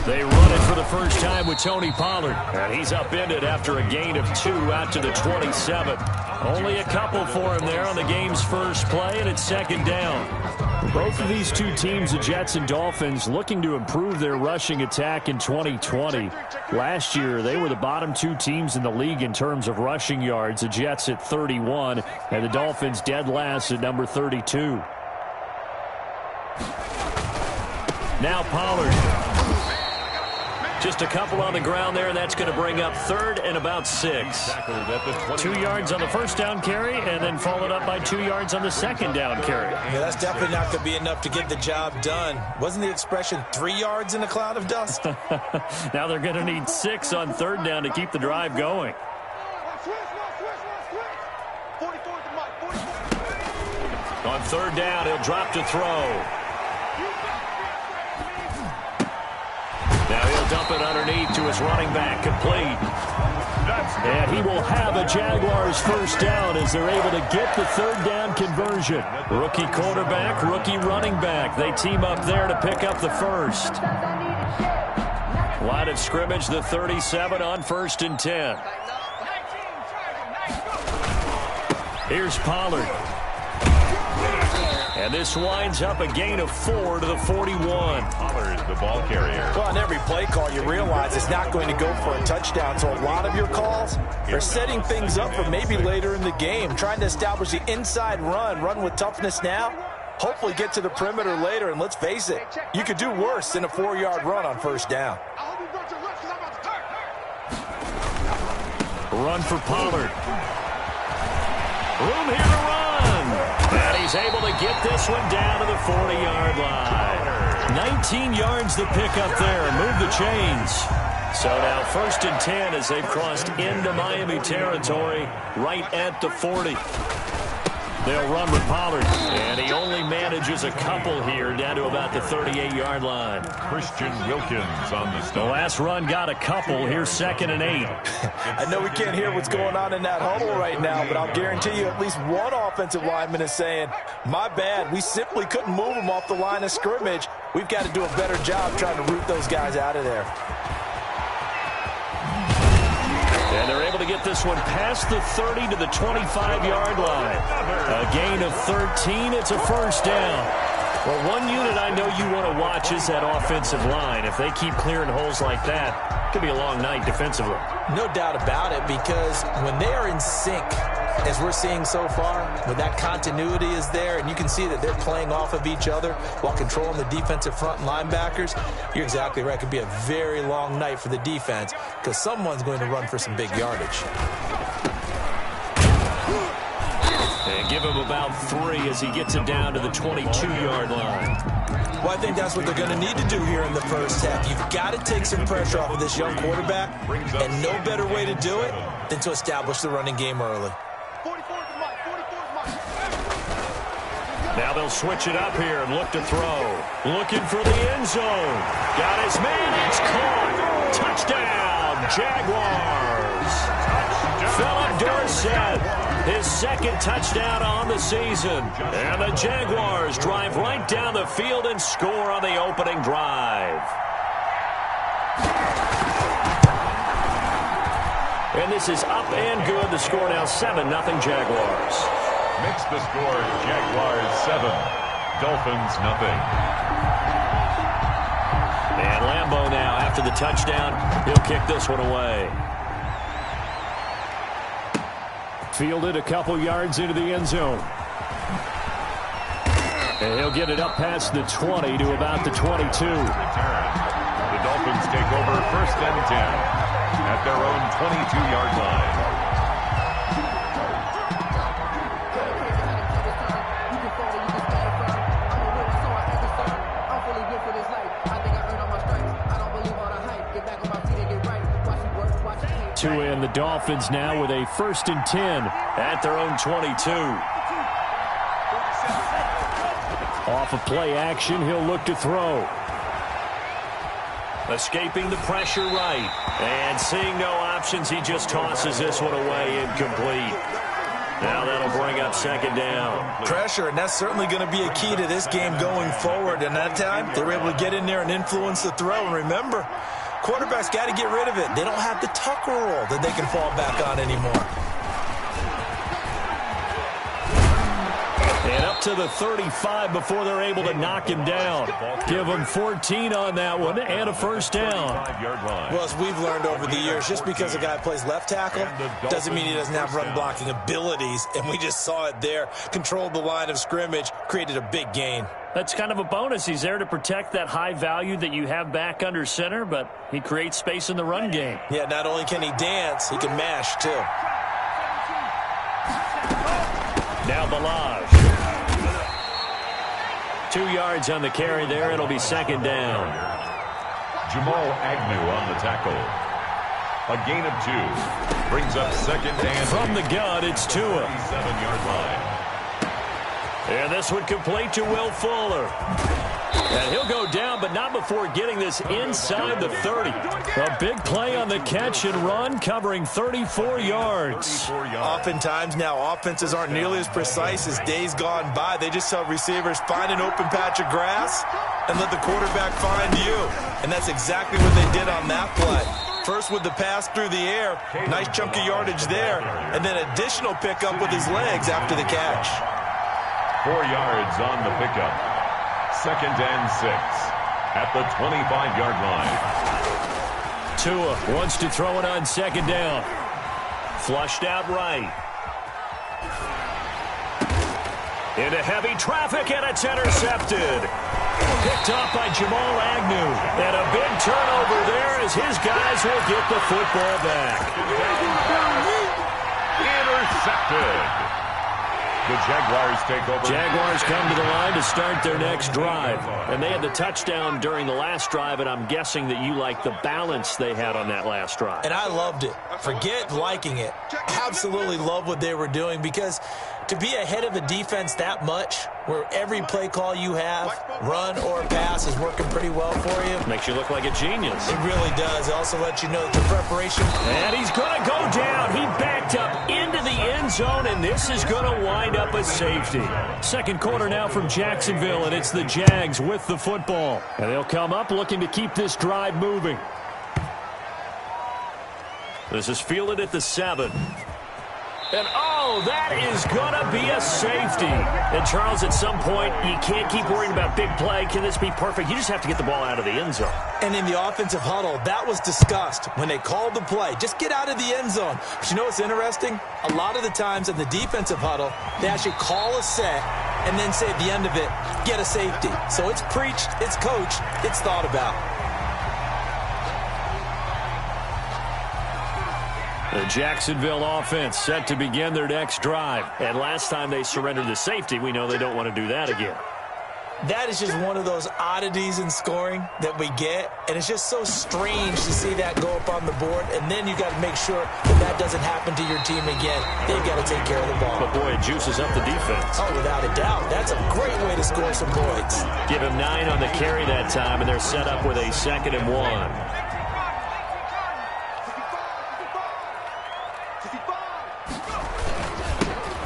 They run it for the first time with Tony Pollard. And he's upended after a gain of 2 out to the 27. Only a couple for him there on the game's first play, and it's second down. Both of these two teams, the Jets and Dolphins, looking to improve their rushing attack in 2020. Last year, they were the bottom 2 teams in the league in terms of rushing yards. The Jets at 31, and the Dolphins dead last at number 32. Now Pollard. Just a couple on the ground there, and that's going to bring up third and about 6. 2 yards on the first down carry, and then followed up by 2 yards on the second down carry. Yeah, that's definitely not going to be enough to get the job done. Wasn't the expression 3 yards in a cloud of dust? Now they're going to need 6 on third down to keep the drive going. On third down, he'll drop to throw. Now he'll dump it underneath to his running back, complete. And he will have a Jaguars first down as they're able to get the third down conversion. Rookie quarterback, rookie running back. They team up there to pick up the first. Line of scrimmage, the 37 on 1st and 10. Here's Pollard. And this winds up a gain of 4 to the 41. Pollard, the ball carrier. Well, on every play call, you realize it's not going to go for a touchdown. So a lot of your calls are setting things up for maybe later in the game, trying to establish the inside run with toughness now, hopefully get to the perimeter later. And let's face it, you could do worse than a 4-yard run on first down. Run for Pollard. Room here to run. And he's able to get this one down to the 40-yard line. 19 yards to pick up there. Move the chains. So now 1st and 10 as they've crossed into Miami territory right at the 40. They'll run with Pollard. And he only manages a couple here down to about the 38-yard line. Christian Wilkins on the The stop. last run got a couple. Here's 2nd and 8. I know we can't hear what's going on in that huddle right now, but I'll guarantee you at least one offensive lineman is saying, my bad, we simply couldn't move them off the line of scrimmage. We've got to do a better job trying to root those guys out of there. And they're able to get this one past the 30 to the 25-yard line. A gain of 13. It's a first down. Well, one unit I know you want to watch is that offensive line. If they keep clearing holes like that, it could be a long night defensively. No doubt about it, because when they are in sync, as we're seeing so far, when that continuity is there and you can see that they're playing off of each other while controlling the defensive front and linebackers, you're exactly right. It could be a very long night for the defense because someone's going to run for some big yardage. And give him about 3 as he gets it down to the 22-yard line. Well, I think that's what they're going to need to do here in the first half. You've got to take some pressure off of this young quarterback, and no better way to do it than to establish the running game early. Now they'll switch it up here and look to throw. Looking for the end zone. Got his man. It's caught. Touchdown, Jaguars. Philip Dorsett, his 2nd touchdown on the season. And the Jaguars drive right down the field and score on the opening drive. And this is up and good. The score now 7-0 Jaguars. Makes the score Jaguars 7, Dolphins nothing. And Lambeau now after the touchdown. He'll kick this one away. Fielded a couple yards into the end zone. And he'll get it up past the 20 to about the 22. The Dolphins take over 1st and 10 at their own 22-yard line. Two in, the Dolphins now with a 1st and 10 at their own 22. Off of play action, he'll look to throw. Escaping the pressure right. And seeing no options, he just tosses this one away incomplete. Now that'll bring up second down. Pressure, and that's certainly going to be a key to this game going forward. And that time, they were able to get in there and influence the throw. And remember, quarterbacks got to get rid of it. They don't have the Tucker rule that they can fall back on anymore. And up to the 35 before they're able to knock him down. Give him 14 on that one and a first down. Well, as we've learned over the years, just because a guy plays left tackle doesn't mean he doesn't have run blocking abilities. And we just saw it there. Controlled the line of scrimmage, created a big gain. That's kind of a bonus. He's there to protect that high value that you have back under center, but he creates space in the run game. Yeah, not only can he dance, he can mash too. Now Balazs. 2 yards on the carry there. It'll be second down. Jamal Agnew on the tackle. A gain of 2. Brings up second and from the gun, it's Tua. 7-yard line. And this would complete to Will Fuller. And he'll go down, but not before getting this inside the 30. A big play on the catch and run, covering 34 yards. Oftentimes now, offenses aren't nearly as precise as days gone by. They just tell receivers, find an open patch of grass and let the quarterback find you. And that's exactly what they did on that play. First with the pass through the air, nice chunk of yardage there, and then additional pickup with his legs after the catch. 4 yards on the pickup. Second and 6 at the 25-yard line. Tua wants to throw it on second down. Flushed out right. Into heavy traffic, and it's intercepted. Picked off by Jamal Agnew. And a big turnover there as his guys will get the football back. Intercepted. The Jaguars take over. Jaguars come to the line to start their next drive. And they had the touchdown during the last drive, and I'm guessing that you like the balance they had on that last drive. And I loved it. Forget liking it. Absolutely love what they were doing, because to be ahead of a defense that much, where every play call you have, run or pass, is working pretty well for you. Makes you look like a genius. It really does. It also lets you know that the preparation. And he's going to go down. He backed up into the end zone, and this is going to wind up a safety. Second quarter now from Jacksonville, and it's the Jags with the football. And they'll come up looking to keep this drive moving. This is fielded at the 7. And, oh, that is going to be a safety. And, Charles, at some point, you can't keep worrying about big play. Can this be perfect? You just have to get the ball out of the end zone. And in the offensive huddle, that was discussed when they called the play. Just get out of the end zone. But you know what's interesting? A lot of the times in the defensive huddle, they actually call a set and then say at the end of it, get a safety. So it's preached, it's coached, it's thought about. The Jacksonville offense set to begin their next drive. And last time they surrendered the safety, we know they don't want to do that again. That is just one of those oddities in scoring that we get. And it's just so strange to see that go up on the board. And then you got to make sure that that doesn't happen to your team again. They've got to take care of the ball. But, boy, it juices up the defense. Oh, without a doubt. That's a great way to score some points. Give him 9 on the carry that time, and they're set up with a 2nd and 1.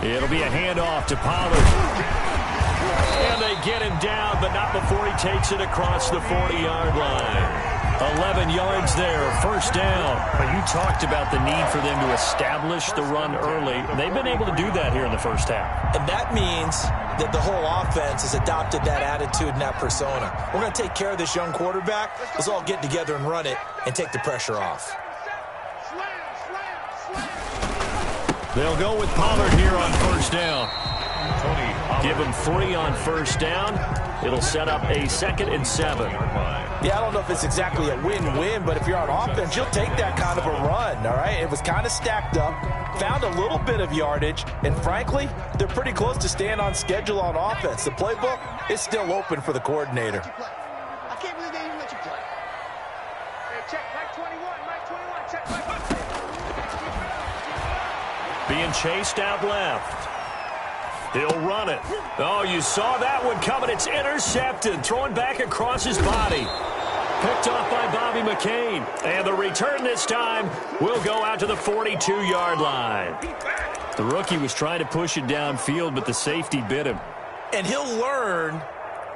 It'll be a handoff to Pollard. And they get him down, but not before he takes it across the 40-yard line. 11 yards there, first down. But you talked about the need for them to establish the run early. They've been able to do that here in the first half. And that means that the whole offense has adopted that attitude and that persona. We're going to take care of this young quarterback. Let's all get together and run it and take the pressure off. They'll go with Pollard here on first down. Give him 3 on first down. It'll set up a 2nd and 7. Yeah, I don't know if it's exactly a win-win, but if you're on offense, you'll take that kind of a run, all right? It was kind of stacked up, found a little bit of yardage, and frankly, they're pretty close to staying on schedule on offense. The playbook is still open for the coordinator. I can't believe they even let you play. Hey, check, Mike 21, check, Mike. Being chased out left. He'll run it. Oh, you saw that one coming. It's intercepted. Throwing back across his body. Picked off by Bobby McCain. And the return this time will go out to the 42-yard line. The rookie was trying to push it downfield, but the safety bit him. And he'll learn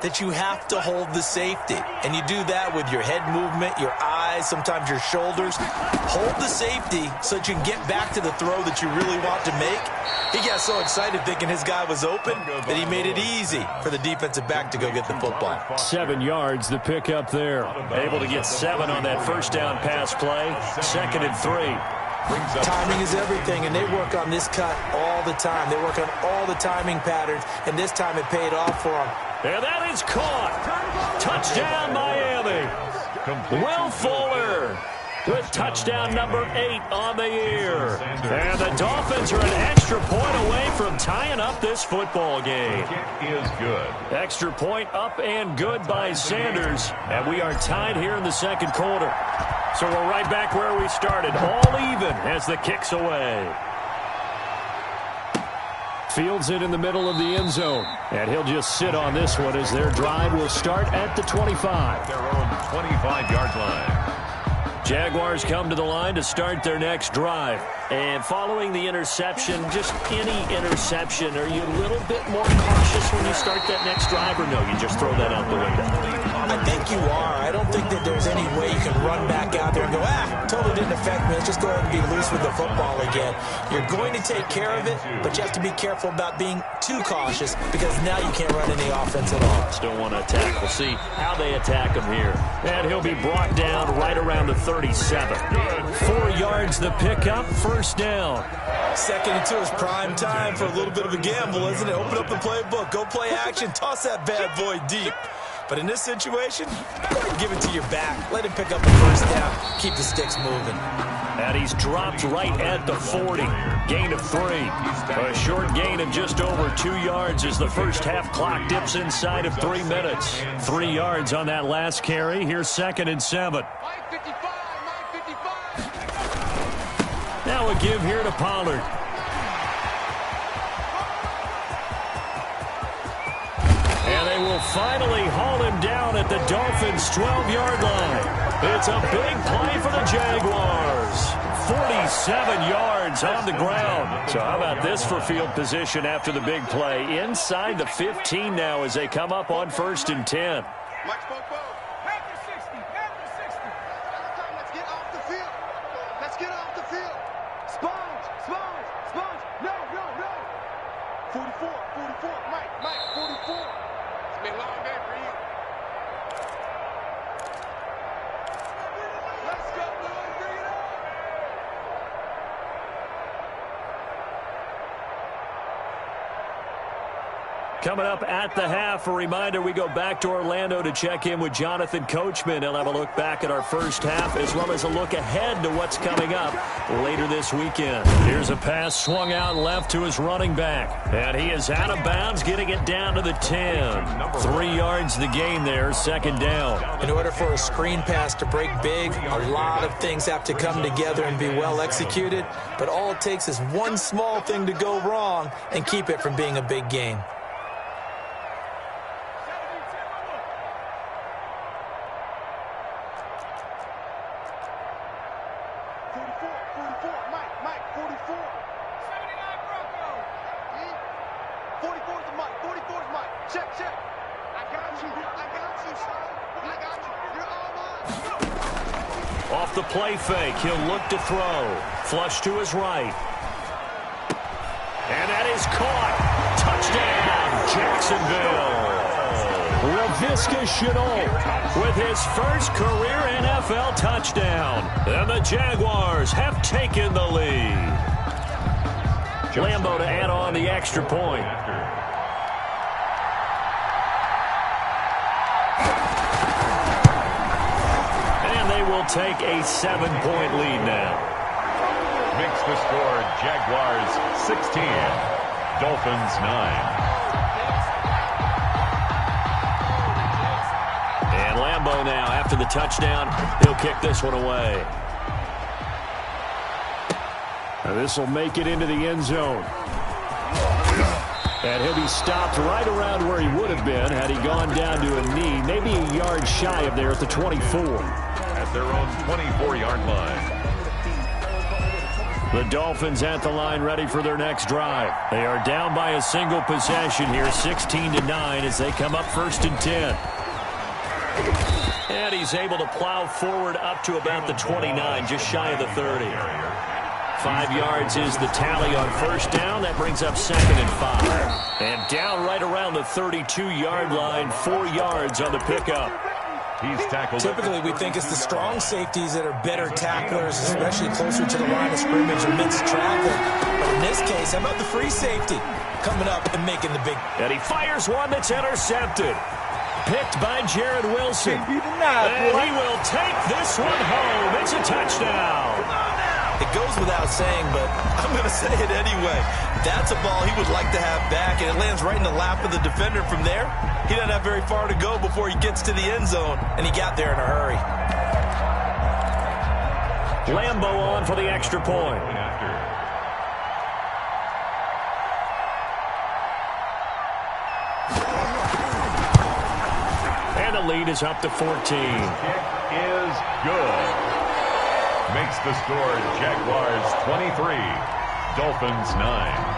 that you have to hold the safety. And you do that with your head movement, your eyes, sometimes your shoulders. Hold the safety so that you can get back to the throw that you really want to make. He got so excited thinking his guy was open that he made it easy for the defensive back to go get the football. 7 yards, the pickup there. Able to get 7 on that first down pass play. 2nd and 3. Timing is everything, and they work on this cut all the time. They work on all the timing patterns, and this time it paid off for them. And that is caught. Touchdown, Miami. Will Fuller with touchdown number 8 on the year. And the Dolphins are an extra point away from tying up this football game. Is good. Extra point up and good by Sanders. And we are tied here in the second quarter. So we're right back where we started, all even as the kick's away. Fields it in the middle of the end zone. And he'll just sit on this one as their drive will start at the 25. Their own 25-yard line. Jaguars come to the line to start their next drive. And following the interception, just any interception, are you a little bit more cautious when you start that next drive, or no, you just throw that out the window? I think you are. I don't think that there's any way you can run back out there and go, totally didn't affect me. Let's just go ahead and be loose with the football again. You're going to take care of it, but you have to be careful about being too cautious because now you can't run any offense at all. Still want to attack. We'll see how they attack him here. And he'll be brought down right around the 37. 4 yards the pickup, first down. 2nd and 2 is prime time for a little bit of a gamble, isn't it? Open up the playbook, go play action, toss that bad boy deep. But in this situation, go ahead and give it to your back. Let him pick up the first down. Keep the sticks moving. And he's dropped right at the 40. Gain of 3. A short gain of just over 2 yards as the first half clock dips inside of 3 minutes. 3 yards on that last carry. Here's 2nd and 7. Now a give here to Pollard. And they will finally haul him down at the Dolphins' 12-yard line. It's a big play for the Jaguars. 47 yards on the ground. So how about this for field position after the big play? Inside the 15 now as they come up on 1st and 10. Let's get off the field. Let's get off the field. Sponge. No. 44, Mike, 44. It's been a long day for you. Let's go, boys. Bring it on. Coming up at the half, a reminder, we go back to Orlando to check in with Jonathan Coachman. He'll have a look back at our first half as well as a look ahead to what's coming up later this weekend. Here's a pass swung out left to his running back. And he is out of bounds, getting it down to the 10. 3 yards the gain there, 2nd down. In order for a screen pass to break big, a lot of things have to come together and be well executed. But all it takes is one small thing to go wrong and keep it from being a big gain. Off the play fake, he'll look to throw. Flush to his right. And that is caught. Touchdown, Jacksonville. Laviska Shenault with his first career NFL touchdown. And the Jaguars have taken the lead. Lambo to add on the extra point. Will take a 7-point lead now. Makes the score Jaguars 16, Dolphins 9. And Lambo now, after the touchdown, he'll kick this one away. This will make it into the end zone. And he'll be stopped right around where he would have been had he gone down to a knee, maybe a yard shy of there at the 24. At their own 24-yard line. The Dolphins at the line ready for their next drive. They are down by a single possession here, 16-9 as they come up 1st and 10. And he's able to plow forward up to about the 29, just shy of the 30. 5 yards is the tally on 1st down. That brings up 2nd and 5. And down right around the 32-yard line, 4 yards on the pickup. He's tackled. Typically, we think it's the strong safeties that are better tacklers, especially closer to the line of scrimmage amidst traffic. But in this case, how about the free safety coming up and making the big... And he fires one that's intercepted. Picked by Jared Wilson. And he will take this one home. It's a touchdown. It goes without saying, but I'm going to say it anyway. That's a ball he would like to have back, and it lands right in the lap of the defender from there. He doesn't have very far to go before he gets to the end zone, and he got there in a hurry. Lambo on for the extra point. And the lead is up to 14. Kick is good. Makes the score Jaguars 23, Dolphins 9.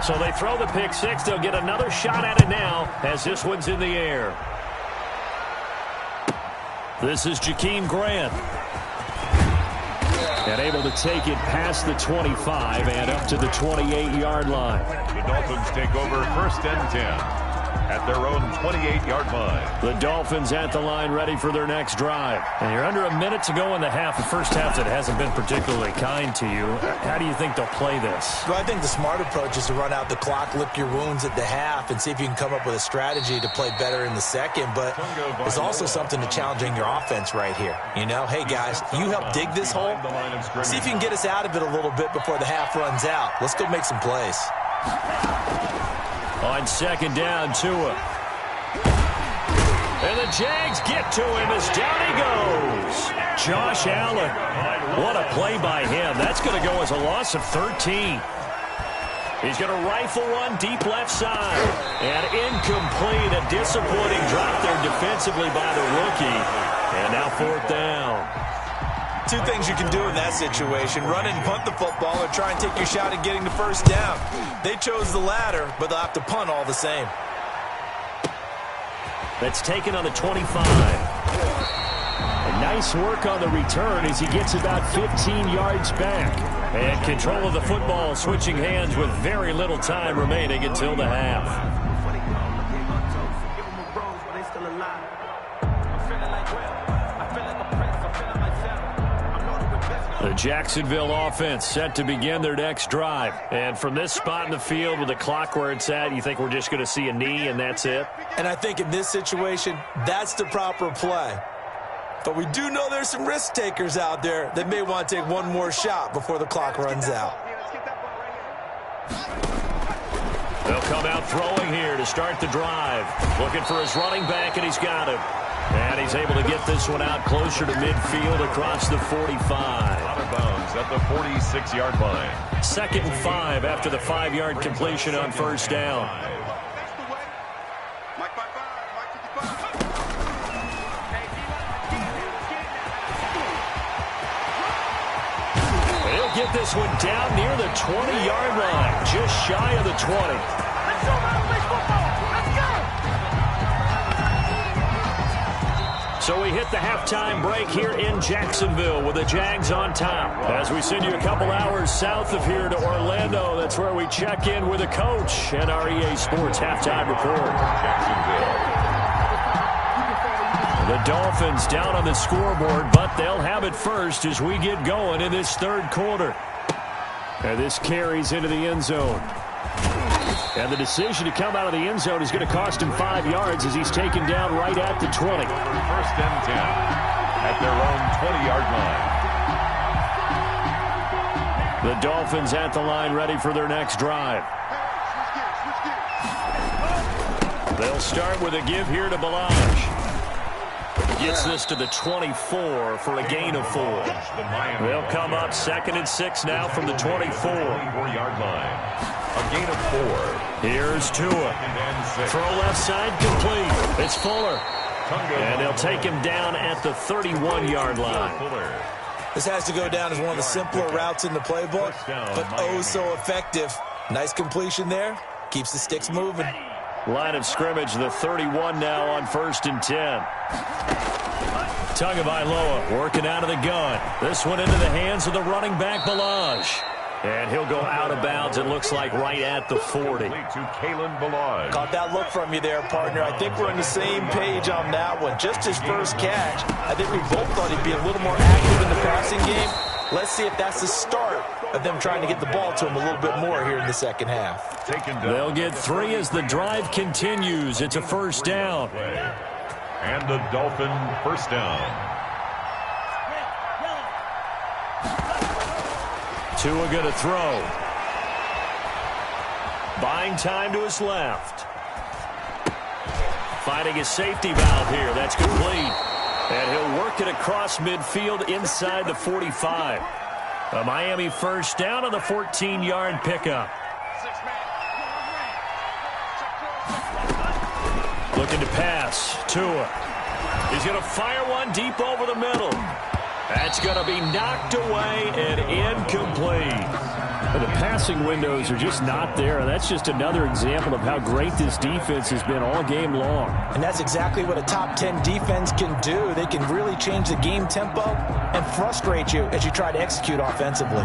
So they throw the pick six. They'll get another shot at it now as this one's in the air. This is Jakeem Grant. And able to take it past the 25 and up to the 28-yard line. The Dolphins take over 1st and 10. At their own 28-yard line. The Dolphins at the line ready for their next drive. And you're under a minute to go in the half. The first half that hasn't been particularly kind to you. How do you think they'll play this? Well, I think the smart approach is to run out the clock, lick your wounds at the half, and see if you can come up with a strategy to play better in the second. But there's also something to challenging your offense right here. You know, hey, guys, you help dig this hole. See if you can get us out of it a little bit before the half runs out. Let's go make some plays. On 2nd down, Tua. And the Jags get to him as down he goes. Josh Allen. What a play by him. That's going to go as a loss of 13. He's going to rifle one deep left side. And incomplete. A disappointing drop there defensively by the rookie. And now 4th down. 2 things you can do in that situation: run and punt the football, or try and take your shot at getting the 1st down. They chose the latter, but they'll have to punt all the same. That's taken on the 25. And nice work on the return as he gets about 15 yards back. And control of the football switching hands with very little time remaining until the half. The Jacksonville offense set to begin their next drive. And from this spot in the field with the clock where it's at, you think we're just going to see a knee and that's it? And I think in this situation, that's the proper play. But we do know there's some risk takers out there that may want to take one more shot before the clock runs out. They'll come out throwing here to start the drive. Looking for his running back, and he's got him. And he's able to get this one out closer to midfield across the 45. Out of bounds at the 46-yard line. 2nd and 5 after the 5-yard completion on 1st down. He'll get this one down near the 20-yard line, just shy of the 20. So we hit the halftime break here in Jacksonville with the Jags on top. As we send you a couple hours south of here to Orlando, that's where we check in with the coach and our EA Sports halftime report. The Dolphins down on the scoreboard, but they'll have it first as we get going in this 3rd quarter. And this carries into the end zone. And the decision to come out of the end zone is going to cost him 5 yards as he's taken down right at the 20. 1st and 10 at their own 20-yard line. The Dolphins at the line ready for their next drive. They'll start with a give here to Balaj. Gets this to the 24 for a gain of 4. They'll come up 2nd and 6 now from the 24-yard line. A gain of 4. Here's Tua. Throw left side complete. It's Fuller. And they'll take him down at the 31-yard line. This has to go down as one of the simpler routes in the playbook, but oh so effective. Nice completion there. Keeps the sticks moving. Line of scrimmage, the 31 now on 1st and 10. Tagovailoa working out of the gun. This one into the hands of the running back, Ballage. And he'll go out of bounds, it looks like, right at the 40. To Kalen Ballage. Caught that look from you there, partner. I think we're on the same page on that one. Just his first catch. I think we both thought he'd be a little more active in the passing game. Let's see if that's the start of them trying to get the ball to him a little bit more here in the second half. They'll get 3 as the drive continues. It's a first down. And the Dolphin first down. Tua going to throw. Buying time to his left. Finding his safety valve here. That's complete. And he'll work it across midfield inside the 45. A Miami first down on the 14-yard pickup. Looking to pass. Tua. He's going to fire one deep over the middle. That's going to be knocked away and incomplete. The passing windows are just not there. That's just another example of how great this defense has been all game long. And that's exactly what a top 10 defense can do. They can really change the game tempo and frustrate you as you try to execute offensively.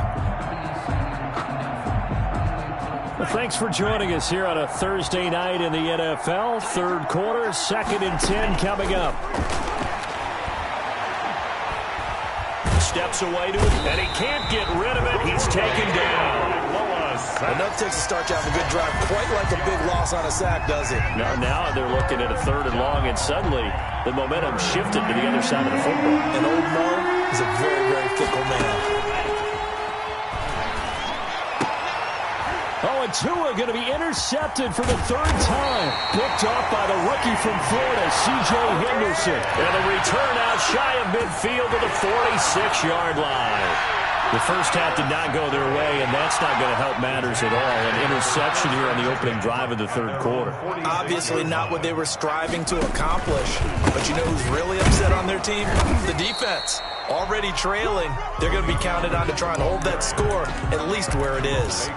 Well, thanks for joining us here on a Thursday night in the NFL. Third quarter, 2nd and 10 coming up. Steps away to it, and he can't get rid of it. He's taken down. Enough takes to start you off a good drive. Quite like a big loss on a sack, does it? Now they're looking at a 3rd and long, and suddenly the momentum shifted to the other side of the football. And old Mo is a very, very fickle man. Oh, and Tua going to be intercepted for the 3rd time. Picked off by the rookie from Florida, C.J. Henderson. And a return out shy of midfield to the 46-yard line. The first half did not go their way, and that's not going to help matters at all. An interception here on the opening drive of the 3rd quarter. Obviously not what they were striving to accomplish. But you know who's really upset on their team? The defense. Already trailing. They're going to be counted on to try and hold that score at least where it is.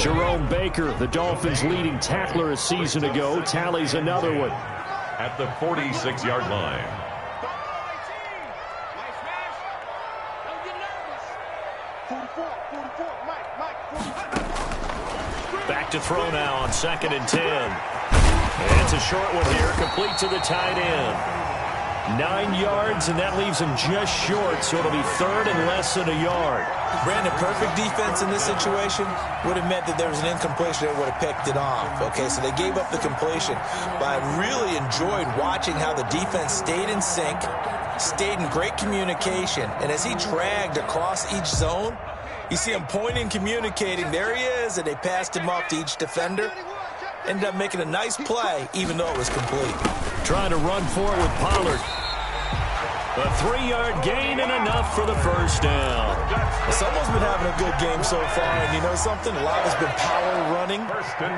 Jerome Baker, the Dolphins' leading tackler a season ago, tallies another one. At the 46-yard line. Back to throw now on 2nd and 10. And it's a short one here, complete to the tight end. 9 yards, and that leaves him just short, so it'll be 3rd and less than a yard. Brandon, perfect defense in this situation would have meant that there was an incompletion that would have picked it off. Okay, so they gave up the completion. But I really enjoyed watching how the defense stayed in sync, stayed in great communication, and as he dragged across each zone, you see him pointing, communicating. There he is, and they passed him off to each defender. Ended up making a nice play, even though it was complete. Trying to run for it with Pollard. A 3-yard gain and enough for the first down. Someone's been having a good game so far, and you know something? A lot has been power running.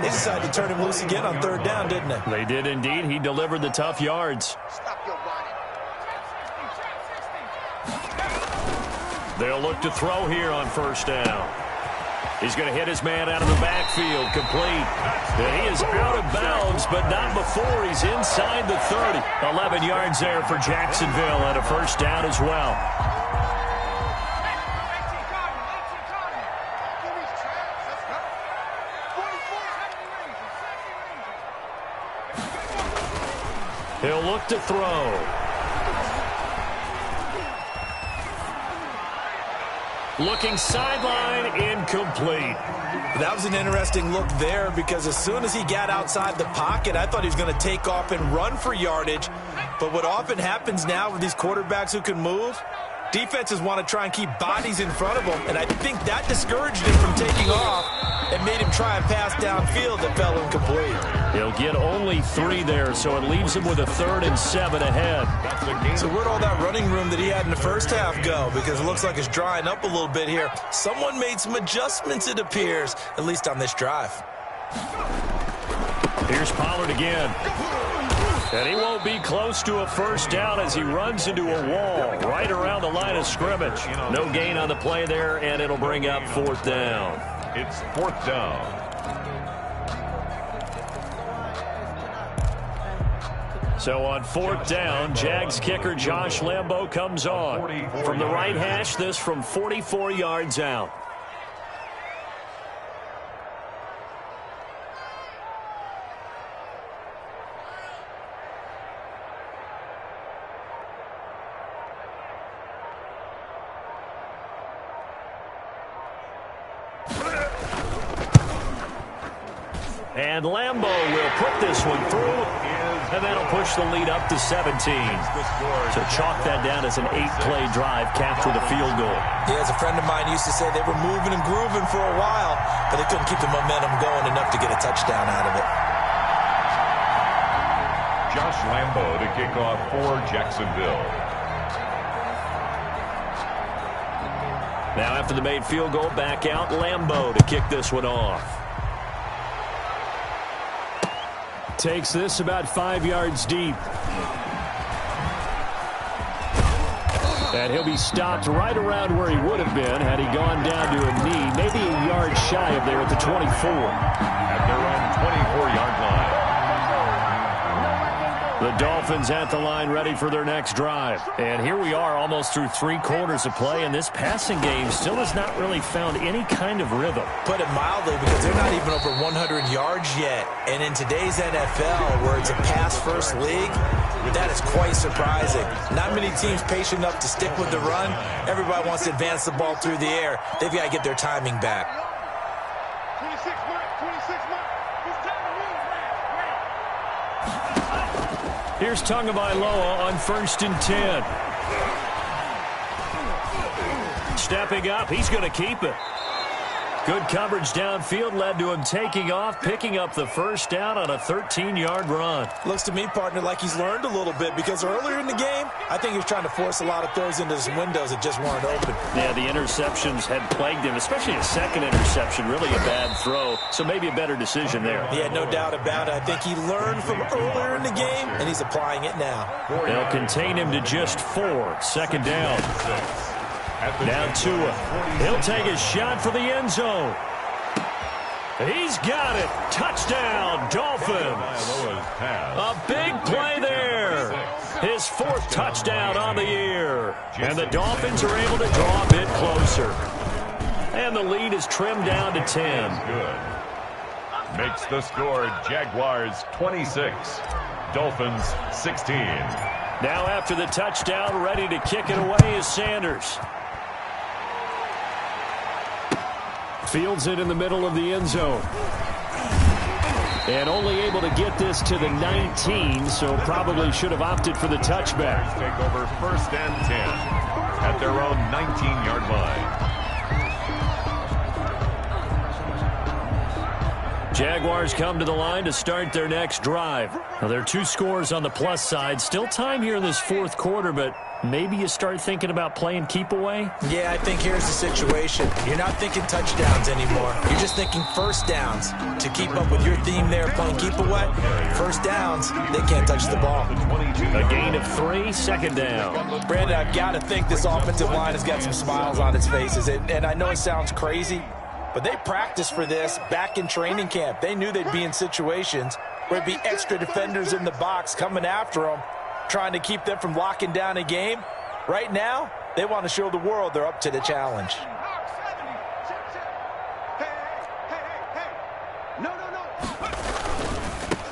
They decided to turn him loose again on 3rd down, didn't they? They did indeed. He delivered the tough yards. They'll look to throw here on 1st down. He's going to hit his man out of the backfield, complete. And he is out of bounds, but not before he's inside the 30. 11 yards there for Jacksonville, and a first down as well. He'll look to throw. Looking sideline, incomplete. That was an interesting look there because as soon as he got outside the pocket, I thought he was going to take off and run for yardage. But what often happens now with these quarterbacks who can move, defenses want to try and keep bodies in front of them. And I think that discouraged him from taking off and made him try and pass downfield that fell incomplete. He'll get only 3 there, so it leaves him with a 3rd and 7 ahead. So where'd all that running room that he had in the first half go? Because it looks like it's drying up a little bit here. Someone made some adjustments, it appears, at least on this drive. Here's Pollard again. And he won't be close to a first down as he runs into a wall right around the line of scrimmage. No gain on the play there, and it'll bring up fourth down. It's fourth down. So on fourth down, Jags kicker Josh Lambo comes on. From the right hash, this from 44 yards out. And Lambo will put this one through, and that'll push the lead up to 17. So chalk that down as an 8-play drive capped with a field goal. Yeah, as a friend of mine used to say, they were moving and grooving for a while, but they couldn't keep the momentum going enough to get a touchdown out of it. Josh Lambo to kick off for Jacksonville. Now after the made field goal, back out Lambo to kick this one off. Takes this about 5 yards deep. And he'll be stopped right around where he would have been had he gone down to a knee, maybe a yard shy of there at the 24. At their own 24-yard line. The Dolphins at the line ready for their next drive. And here we are almost through 3 quarters of play, and this passing game still has not really found any kind of rhythm. Put it mildly, because they're not even over 100 yards yet. And in today's NFL, where it's a pass-first league, that is quite surprising. Not many teams patient enough to stick with the run. Everybody wants to advance the ball through the air. They've got to get their timing back. 26 mark, 26 mark. It's time to move. Here's Tagovailoa on 1st and 10. Stepping up, he's going to keep it. Good coverage downfield led to him taking off, picking up the first down on a 13-yard run. Looks to me, partner, like he's learned a little bit, because earlier in the game, I think he was trying to force a lot of throws into some windows that just weren't open. Yeah, the interceptions had plagued him, especially a second interception, really a bad throw, so maybe a better decision there. Yeah, no doubt about it. I think he learned from earlier in the game, and he's applying it now. They'll contain him to just 4, second down. Now Tua. He'll take a shot for the end zone. He's got it. Touchdown, Dolphins. A big play there. His 4th touchdown on the year. And the Dolphins are able to draw a bit closer. And the lead is trimmed down to 10. Good. Makes the score Jaguars 26, Dolphins 16. Now after the touchdown, ready to kick it away is Sanders. Fields it in the middle of the end zone. And only able to get this to the 19, so probably should have opted for the touchback. Take over 1st and 10 at their own 19-yard line. Jaguars come to the line to start their next drive. Now, there are 2 scores on the plus side. Still time here in this 4th quarter, but maybe you start thinking about playing keep away? Yeah, I think here's the situation. You're not thinking touchdowns anymore. You're just thinking first downs. To keep up with your theme there, playing keep away, first downs, they can't touch the ball. A gain of 3, second down. Brandon, I've got to think this offensive line has got some smiles on its faces. And I know it sounds crazy, but they practiced for this back in training camp. They knew they'd be in situations where it'd be extra defenders in the box coming after them, trying to keep them from locking down a game. Right now, they want to show the world they're up to the challenge.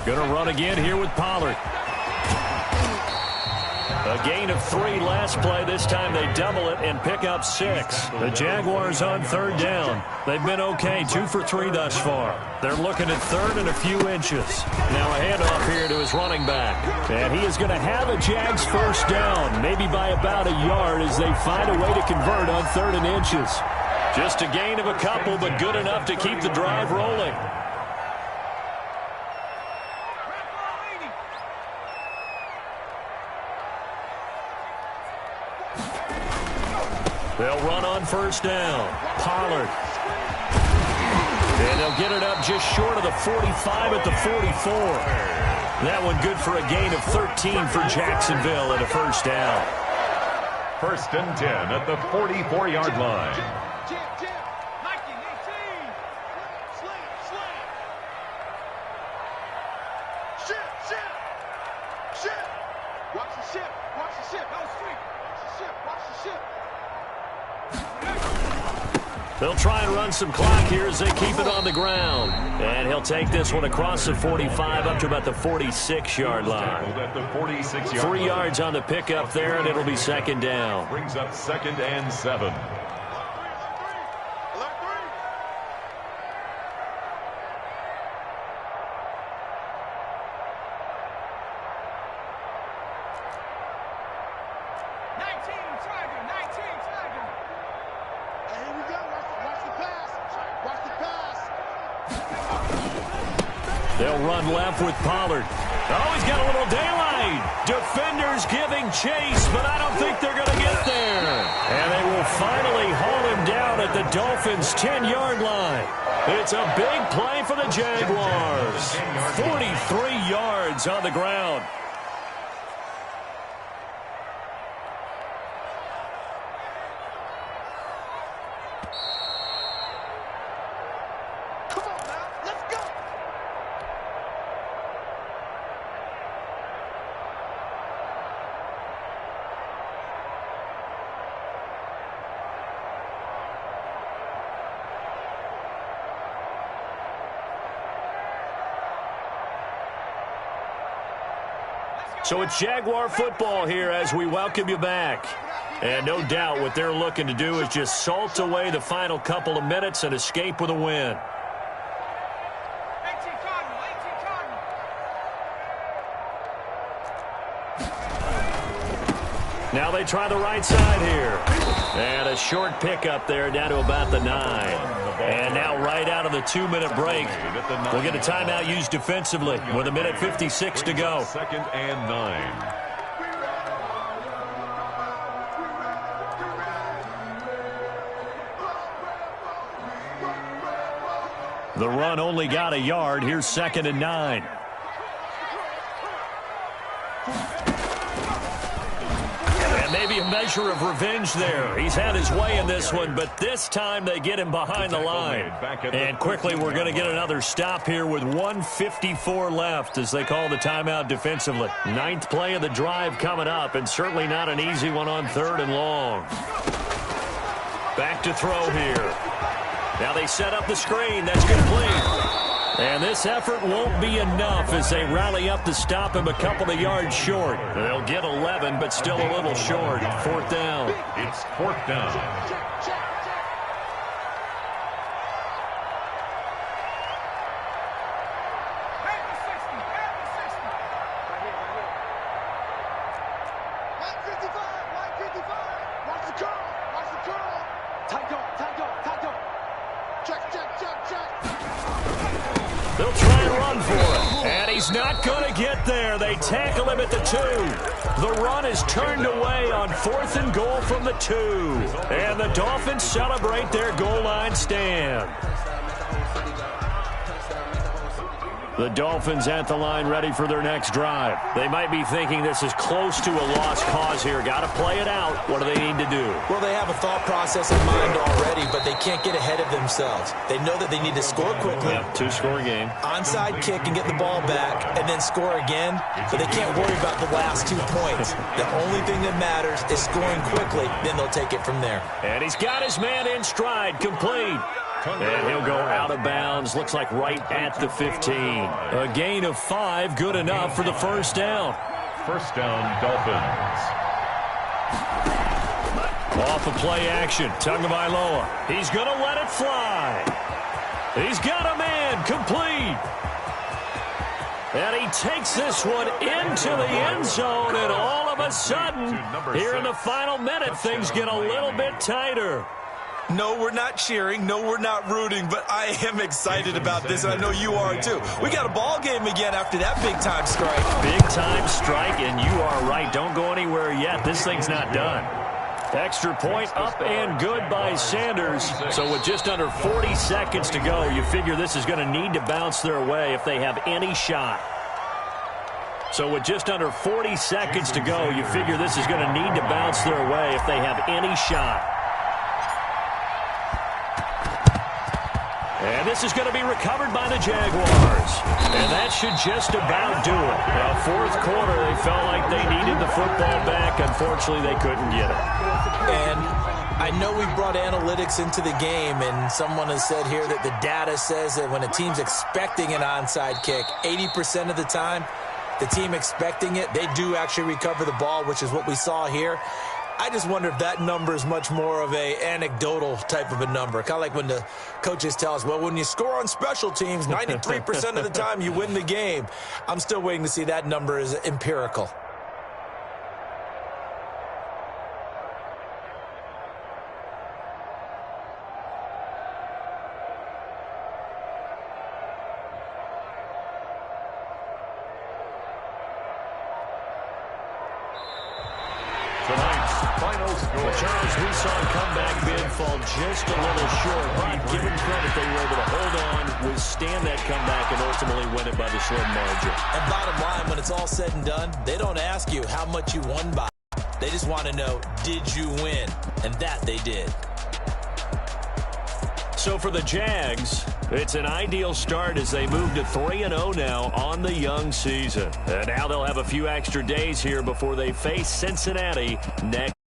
Gonna run again here with Pollard. A gain of 3 last play. This time they double it and pick up 6. The Jaguars on 3rd down. They've been okay, 2 for 3 thus far. They're looking at 3rd and a few inches. Now a handoff here to his running back. And he is going to have a Jags first down, maybe by about a yard as they find a way to convert on 3rd and inches. Just a gain of a couple, but good enough to keep the drive rolling. They'll run on first down. Pollard. And they'll get it up just short of the 45 at the 44. That one good for a gain of 13 for Jacksonville and a first down. 1st and 10 at the 44-yard line. They'll try and run some clock here as they keep it on the ground. And he'll take this one across the 45 up to about the 46-yard line. At the 46-yard 3 yards on the pickup there, and it'll be 2nd down. Brings up 2nd and 7. They'll run left with Pollard. Oh, he's got a little daylight. Defenders giving chase, but I don't think they're going to get there. And they will finally haul him down at the Dolphins' 10-yard line. It's a big play for the Jaguars. 43 yards on the ground. So it's Jaguar football here as we welcome you back. And no doubt what they're looking to do is just salt away the final couple of minutes and escape with a win. Now they try the right side here. And a short pickup there down to about the 9. And now right out of the 2-minute break, we'll get a timeout used defensively with 1:56 to go. 2nd and 9. The run only got a yard. Here's 2nd and 9. Maybe a measure of revenge there. He's had his way in this one, but this time they get him behind the line. And quickly we're going to get another stop here with 1:54 left as they call the timeout defensively. 9th play of the drive coming up, and certainly not an easy one on 3rd and long. Back to throw here. Now they set up the screen. That's complete. And this effort won't be enough as they rally up to stop him a couple of yards short. They'll get 11, but still a little short. 4th down. It's 4th down. They'll try and run for it. And he's not going to get there. They tackle him at the 2. The run is turned away on 4th and goal from the 2. And the Dolphins celebrate their goal line stand. The Dolphins at the line ready for their next drive. They might be thinking this is close to a lost cause here. Got to play it out. What do they need to do? Well, they have a thought process in mind already, but they can't get ahead of themselves. They know that they need to score quickly. Yep, 2-score game. Onside kick and get the ball back and then score again, but they can't worry about the last 2 points. The only thing that matters is scoring quickly, then they'll take it from there. And he's got his man in stride, complete. And he'll go out of bounds, looks like right at the 15. A gain of 5, good enough for the first down. 1st down, Dolphins. Off of play action, Tagovailoa. He's going to let it fly. He's got a man, complete. And he takes this one into the end zone, and all of a sudden, here in the final minute, things get a little bit tighter. No, we're not cheering. No, we're not rooting, but I am excited about this, and I know you are too. We got a ball game again after that big-time strike. Big-time strike, and you are right. Don't go anywhere yet. This thing's not done. Extra point up and good by Sanders. So with just under 40 seconds to go, you figure this is going to need to bounce their way if they have any shot. So with just under 40 seconds to go, you figure this is going to need to bounce their way if they have any shot. And this is going to be recovered by the Jaguars. And that should just about do it. Now, fourth quarter, they felt like they needed the football back. Unfortunately, they couldn't get it. And I know we brought analytics into the game, and someone has said here that the data says that when a team's expecting an onside kick, 80% of the time, the team expecting it, they do actually recover the ball, which is what we saw here. I just wonder if that number is much more of a anecdotal type of a number. Kind of like when the coaches tell us, well, when you score on special teams, 93% of the time you win the game. I'm still waiting to see that number is empirical. Charles, we saw a comeback bid fall just a little short, but given credit, they were able to hold on, withstand that comeback, and ultimately win it by the slim margin. And bottom line, when it's all said and done, they don't ask you how much you won by. They just want to know, did you win? And that they did. So for the Jags, it's an ideal start as they move to 3-0 now on the young season. And now they'll have a few extra days here before they face Cincinnati next.